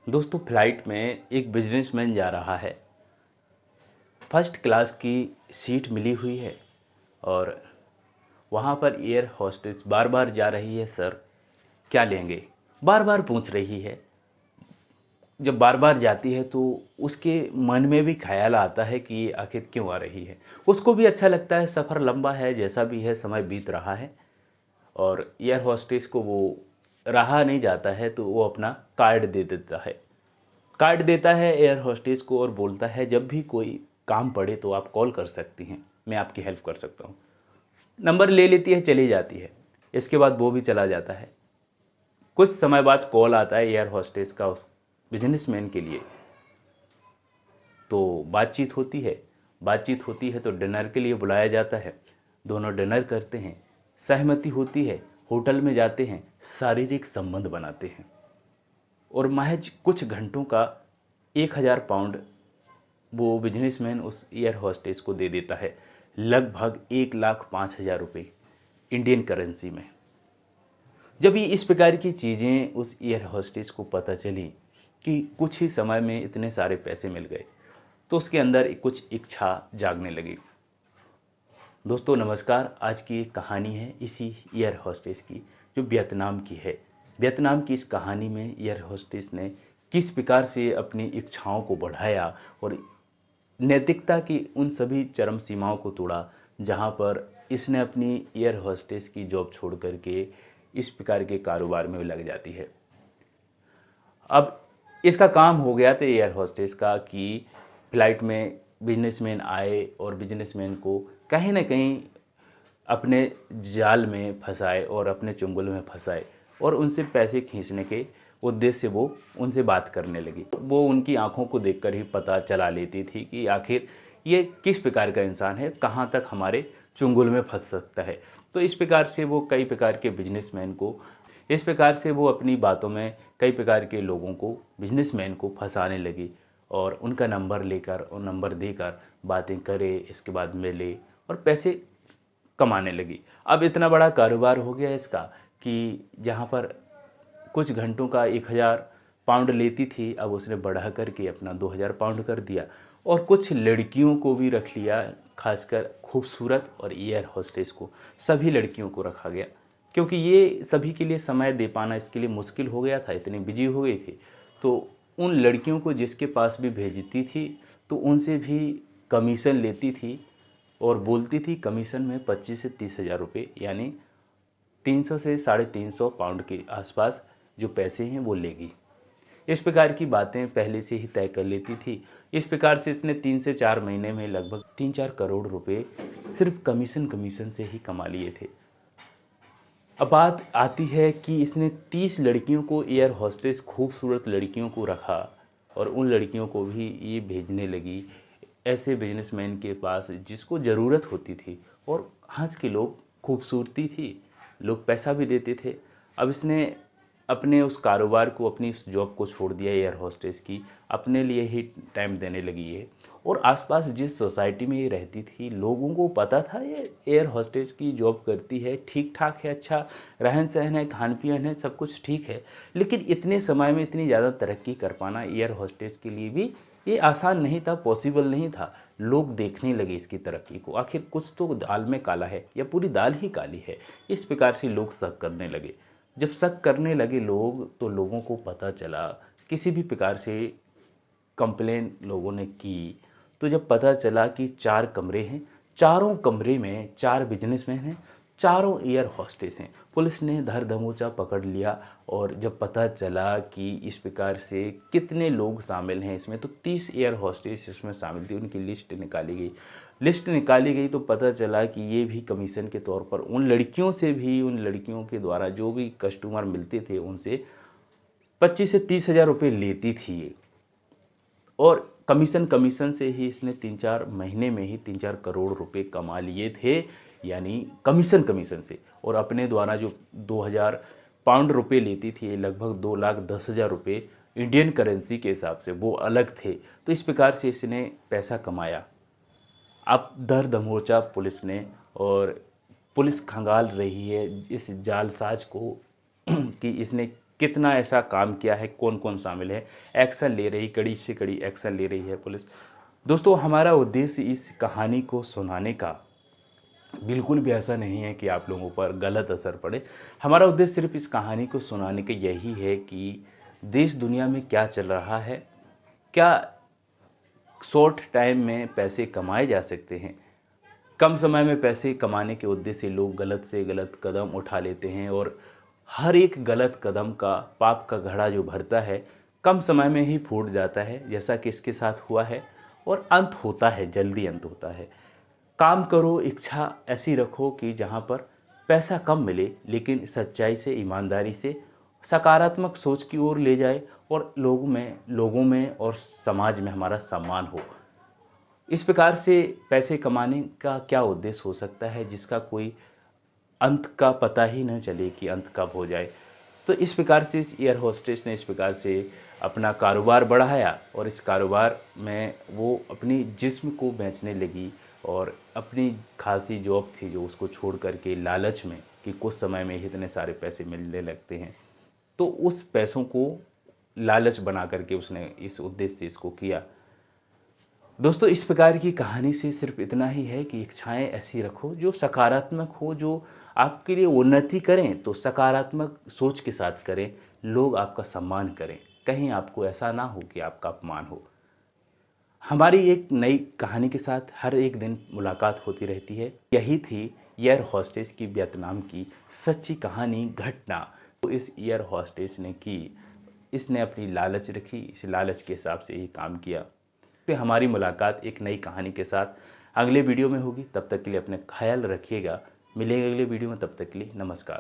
दोस्तों फ्लाइट में एक बिजनेसमैन जा रहा है। फर्स्ट क्लास की सीट मिली हुई है और वहाँ पर एयर होस्टेस बार बार जा रही है, सर क्या लेंगे, बार बार पूछ रही है। जब बार बार जाती है तो उसके मन में भी ख्याल आता है कि ये आखिर क्यों आ रही है। उसको भी अच्छा लगता है, सफ़र लंबा है, जैसा भी है समय बीत रहा है और एयर होस्टेस को वो रहा नहीं जाता है तो वो अपना कार्ड दे देता है। कार्ड देता है एयर होस्टेस को और बोलता है जब भी कोई काम पड़े तो आप कॉल कर सकती हैं, मैं आपकी हेल्प कर सकता हूँ। नंबर ले लेती है, चली जाती है। इसके बाद वो भी चला जाता है। कुछ समय बाद कॉल आता है एयर होस्टेस का उस बिजनेसमैन के लिए। तो बातचीत होती है तो डिनर के लिए बुलाया जाता है। दोनों डिनर करते हैं, सहमति होती है, होटल में जाते हैं, शारीरिक संबंध बनाते हैं और महज कुछ घंटों का 1,000 पाउंड वो बिजनेसमैन उस एयर होस्टेस को दे देता है, लगभग 1,05,000 रुपये इंडियन करेंसी में। जब ये इस प्रकार की चीज़ें उस एयर होस्टेस को पता चली कि कुछ ही समय में इतने सारे पैसे मिल गए तो उसके अंदर कुछ इच्छा जागने लगी। दोस्तों नमस्कार, आज की एक कहानी है इसी एयर होस्टेस की जो वियतनाम की है। वियतनाम की इस कहानी में एयर होस्टेस ने किस प्रकार से अपनी इच्छाओं को बढ़ाया और नैतिकता की उन सभी चरम सीमाओं को तोड़ा जहां पर इसने अपनी एयर होस्टेस की जॉब छोड़ करके इस प्रकार के कारोबार में लग जाती है। अब इसका काम हो गया था एयर होस्टेस का कि फ्लाइट में बिजनेसमैन आए और बिजनेसमैन को कहीं ना कहीं अपने जाल में फंसाए और अपने चुंगल में फंसाए और उनसे पैसे खींचने के उद्देश्य से वो उनसे बात करने लगी। वो उनकी आंखों को देखकर ही पता चला लेती थी कि आखिर ये किस प्रकार का इंसान है, कहाँ तक हमारे चुंगल में फंस सकता है। तो इस प्रकार से वो कई प्रकार के बिजनेसमैन को इस प्रकार से वो अपनी बातों में कई प्रकार के लोगों को बिजनेसमैन को फंसाने लगी और उनका नंबर लेकर और नंबर देकर बातें करे, इसके बाद मिले और पैसे कमाने लगी। अब इतना बड़ा कारोबार हो गया इसका कि जहाँ पर कुछ घंटों का 1,000 पाउंड लेती थी, अब उसने बढ़ा करके अपना 2,000 पाउंड कर दिया और कुछ लड़कियों को भी रख लिया, खासकर खूबसूरत और एयर होस्टेस को, सभी लड़कियों को रखा गया क्योंकि ये सभी के लिए समय दे पाना इसके लिए मुश्किल हो गया था, इतनी बिजी हो गई थी। तो उन लड़कियों को जिसके पास भी भेजती थी तो उनसे भी कमीशन लेती थी और बोलती थी कमीशन में 25 से 30,000 रुपये, यानी 300 से 350 पाउंड के आसपास जो पैसे हैं वो लेगी। इस प्रकार की बातें पहले से ही तय कर लेती थी। इस प्रकार से इसने 3 से 4 महीने में लगभग 3-4 करोड़ रुपए सिर्फ कमीशन से ही कमा लिए थे। अब बात आती है कि इसने 30 लड़कियों को एयर होस्टेस खूबसूरत लड़कियों को रखा और उन लड़कियों को भी ये भेजने लगी ऐसे बिजनेसमैन के पास जिसको ज़रूरत होती थी और हंस के लोग, खूबसूरती थी, लोग पैसा भी देते थे। अब इसने अपने उस कारोबार को, अपनी उस जॉब को छोड़ दिया एयर होस्टेस की, अपने लिए ही टाइम देने लगी है। और आसपास जिस सोसाइटी में ये रहती थी लोगों को पता था ये एयर होस्टेस की जॉब करती है, ठीक ठाक है, अच्छा रहन सहन है, खान पीन है, सब कुछ ठीक है। लेकिन इतने समय में इतनी ज़्यादा तरक्की कर पाना एयर होस्टेस के लिए भी ये आसान नहीं था, पॉसिबल नहीं था। लोग देखने लगे इसकी तरक्की को, आखिर कुछ तो दाल में काला है या पूरी दाल ही काली है। इस प्रकार से लोग शक करने लगे। जब शक करने लगे लोग तो लोगों को पता चला, किसी भी प्रकार से कंप्लेन लोगों ने की तो जब पता चला कि 4 कमरे हैं, चारों कमरे में 4 बिजनेसमैन हैं, चारों एयर होस्टेस हैं। पुलिस ने धर दबोचा पकड़ लिया और जब पता चला कि इस प्रकार से कितने लोग शामिल हैं इसमें, तो 30 एयर होस्टेस इसमें शामिल थी। उनकी लिस्ट निकाली गई तो पता चला कि ये भी कमीशन के तौर पर उन लड़कियों के द्वारा जो भी कस्टमर मिलते थे उनसे 25 से 30,000 रुपये लेती थी ये। और कमीशन से ही इसने 3-4 महीने में ही 3-4 करोड़ रुपए कमा लिए थे, यानी कमीशन से। और अपने द्वारा जो 2,000 पाउंड रुपये लेती थी, लगभग 2,10,000 रुपये इंडियन करेंसी के हिसाब से वो अलग थे। तो इस प्रकार से इसने पैसा कमाया। अब दर दमोचा पुलिस ने, और पुलिस खंगाल रही है इस जालसाज को कि इसने कितना ऐसा काम किया है, कौन कौन शामिल है, एक्शन ले रही, कड़ी से कड़ी एक्शन ले रही है पुलिस। दोस्तों, हमारा उद्देश्य इस कहानी को सुनाने का बिल्कुल भी ऐसा नहीं है कि आप लोगों पर गलत असर पड़े। हमारा उद्देश्य सिर्फ इस कहानी को सुनाने का यही है कि देश दुनिया में क्या चल रहा है, क्या शॉर्ट टाइम में पैसे कमाए जा सकते हैं। कम समय में पैसे कमाने के उद्देश्य से लोग गलत से गलत कदम उठा लेते हैं और हर एक गलत कदम का पाप का घड़ा जो भरता है कम समय में ही फूट जाता है, जैसा कि इसके साथ हुआ है। और अंत होता है, जल्दी अंत होता है। काम करो, इच्छा ऐसी रखो कि जहाँ पर पैसा कम मिले लेकिन सच्चाई से, ईमानदारी से, सकारात्मक सोच की ओर ले जाए और लोगों में और समाज में हमारा सम्मान हो। इस प्रकार से पैसे कमाने का क्या उद्देश्य हो सकता है जिसका कोई अंत का पता ही न चले कि अंत कब हो जाए। तो इस प्रकार से इस एयर होस्टेस ने इस प्रकार से अपना कारोबार बढ़ाया और इस कारोबार में वो अपनी जिस्म को बेचने लगी और अपनी खासी जॉब थी जो उसको छोड़ करके लालच में कि कुछ समय में ही इतने सारे पैसे मिलने लगते हैं, तो उस पैसों को लालच बना करके उसने इस उद्देश्य से इसको किया। दोस्तों, इस प्रकार की कहानी से सिर्फ इतना ही है कि इच्छाएं ऐसी रखो जो सकारात्मक हो, जो आपके लिए उन्नति करें तो सकारात्मक सोच के साथ करें, लोग आपका सम्मान करें, कहीं आपको ऐसा ना हो कि आपका अपमान हो। हमारी एक नई कहानी के साथ हर एक दिन मुलाकात होती रहती है। यही थी एयर होस्टेस की वियतनाम की सच्ची कहानी, घटना। तो इस एयर होस्टेस ने की, इसने अपनी लालच रखी, इस लालच के हिसाब से ही काम किया। तो हमारी मुलाकात एक नई कहानी के साथ अगले वीडियो में होगी। तब तक के लिए अपने ख्याल रखिएगा। मिलेंगे अगले वीडियो में, तब तक के लिए नमस्कार।